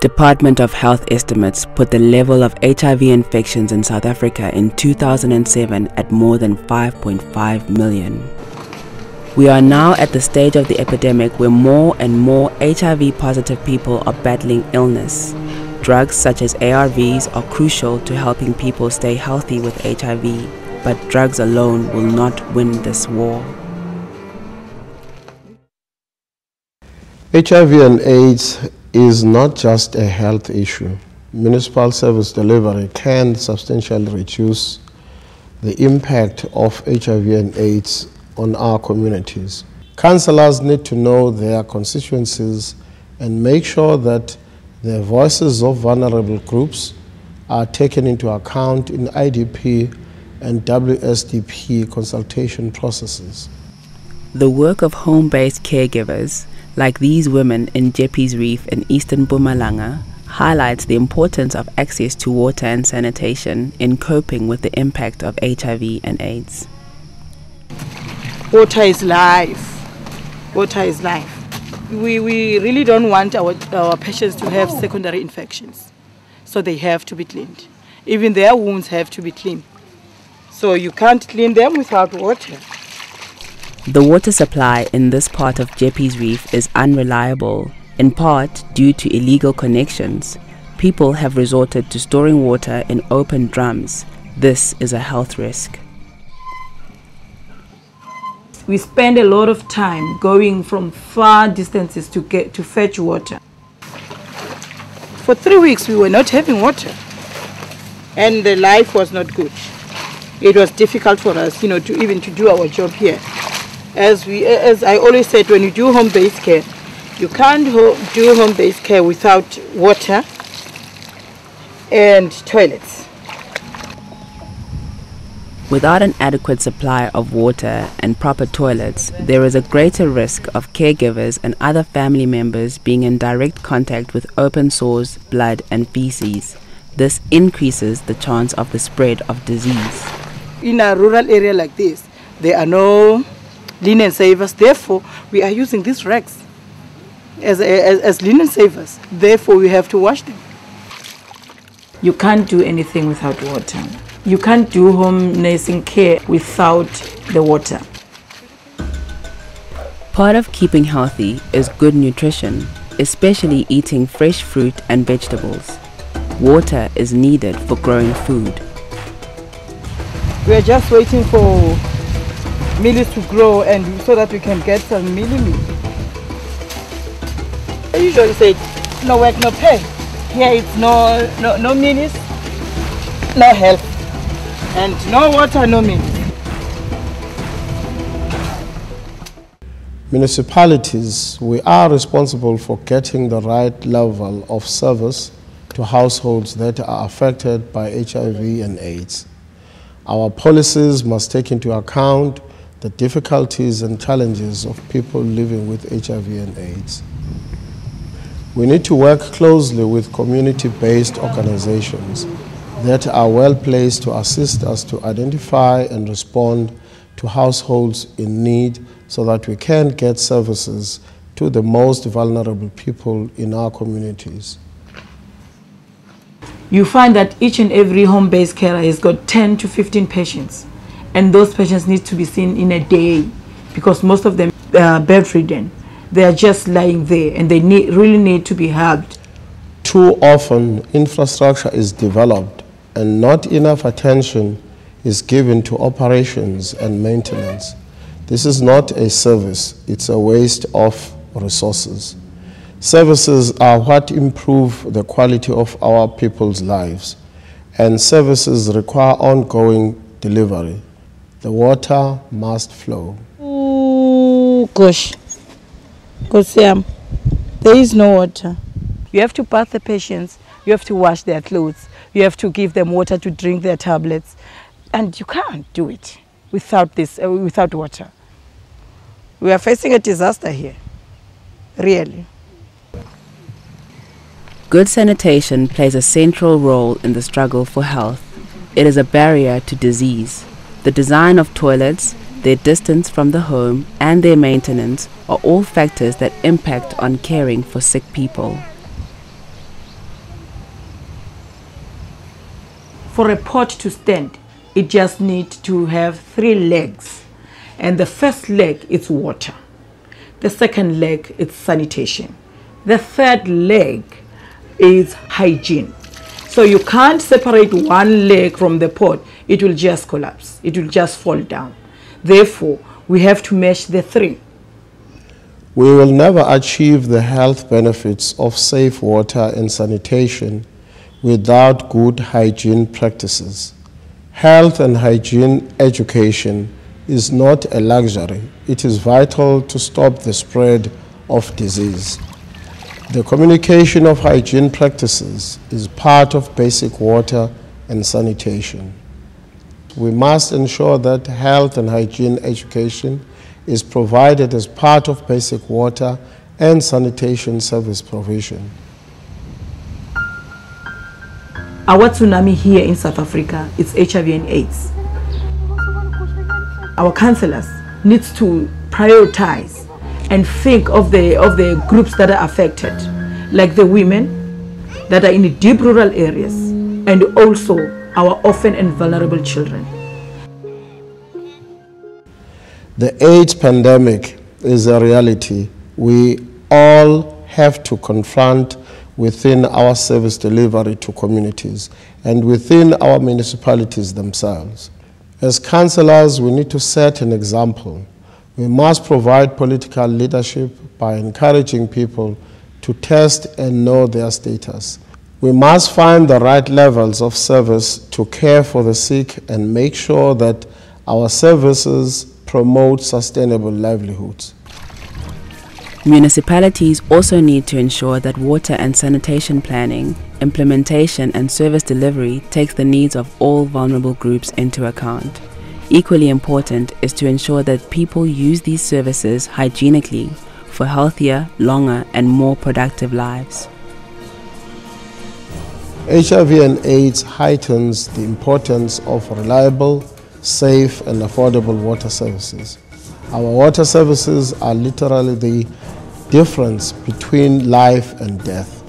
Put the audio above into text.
Department of Health estimates put the level of HIV infections in South Africa in 2007 at more than 5.5 million. We are now at the stage of the epidemic where more and more HIV-positive people are battling illness. Drugs such as ARVs are crucial to helping people stay healthy with HIV, but drugs alone will not win this war. HIV and AIDS is not just a health issue. Municipal service delivery can substantially reduce the impact of HIV and AIDS on our communities. Councillors need to know their constituencies and make sure that the voices of vulnerable groups are taken into account in IDP and WSDP consultation processes. The work of home-based caregivers, like these women in Jeppes Reef in Eastern Mpumalanga, highlights the importance of access to water and sanitation in coping with the impact of HIV and AIDS. Water is life. Water is life. We really don't want our patients to have secondary infections, so they have to be cleaned. Even their wounds have to be cleaned. So you can't clean them without water. The water supply in this part of Jeppes Reef is unreliable, in part due to illegal connections. People have resorted to storing water in open drums. This is a health risk. We spend a lot of time going from far distances to fetch water. For 3 weeks we were not having water, and the life was not good. It was difficult for us, to do our job here. As I always said, when you do home-based care, you can't do home-based care without water and toilets. Without an adequate supply of water and proper toilets, there is a greater risk of caregivers and other family members being in direct contact with open sores, blood and feces. This increases the chance of the spread of disease. In a rural area like this, there are no linen savers. Therefore, we are using these rags as linen savers. Therefore, we have to wash them. You can't do anything without water. You can't do home nursing care without the water. Part of keeping healthy is good nutrition, especially eating fresh fruit and vegetables. Water is needed for growing food. We are just waiting for mealies to grow and so that we can get some mealie meal. I usually say no work, no pay. Here it's no mealies, no health, and no water, no meal. Municipalities, we are responsible for getting the right level of service to households that are affected by HIV and AIDS. Our policies must take into account the difficulties and challenges of people living with HIV and AIDS. We need to work closely with community-based organizations that are well placed to assist us to identify and respond to households in need so that we can get services to the most vulnerable people in our communities. You find that each and every home-based carer has got 10 to 15 patients, and those patients need to be seen in a day because most of them are bedridden. They are just lying there and they really need to be helped. Too often, infrastructure is developed and not enough attention is given to operations and maintenance. This is not a service, it's a waste of resources. Services are what improve the quality of our people's lives, and services require ongoing delivery. The water must flow. Oh gosh, there is no water. You have to bath the patients, you have to wash their clothes, you have to give them water to drink their tablets, and you can't do it without water. We are facing a disaster here, really. Good sanitation plays a central role in the struggle for health. It is a barrier to disease. The design of toilets, their distance from the home, and their maintenance are all factors that impact on caring for sick people. For a pot to stand, it just needs to have 3 legs. And the first leg is water. The second leg is sanitation. The third leg is hygiene. So you can't separate one leg from the pot. It will just collapse. It will just fall down. Therefore, we have to mesh the 3. We will never achieve the health benefits of safe water and sanitation without good hygiene practices. Health and hygiene education is not a luxury. It is vital to stop the spread of disease. The communication of hygiene practices is part of basic water and sanitation. We must ensure that health and hygiene education is provided as part of basic water and sanitation service provision. Our tsunami here in South Africa is HIV and AIDS. Our councillors need to prioritize and think of the groups that are affected, like the women that are in deep rural areas, and also our orphan and vulnerable children. The AIDS pandemic is a reality we all have to confront within our service delivery to communities and within our municipalities themselves. As councillors, we need to set an example. We must provide political leadership by encouraging people to test and know their status. We must find the right levels of service to care for the sick and make sure that our services promote sustainable livelihoods. Municipalities also need to ensure that water and sanitation planning, implementation and service delivery takes the needs of all vulnerable groups into account. Equally important is to ensure that people use these services hygienically for healthier, longer and more productive lives. HIV and AIDS heightens the importance of reliable, safe and affordable water services. Our water services are literally the difference between life and death.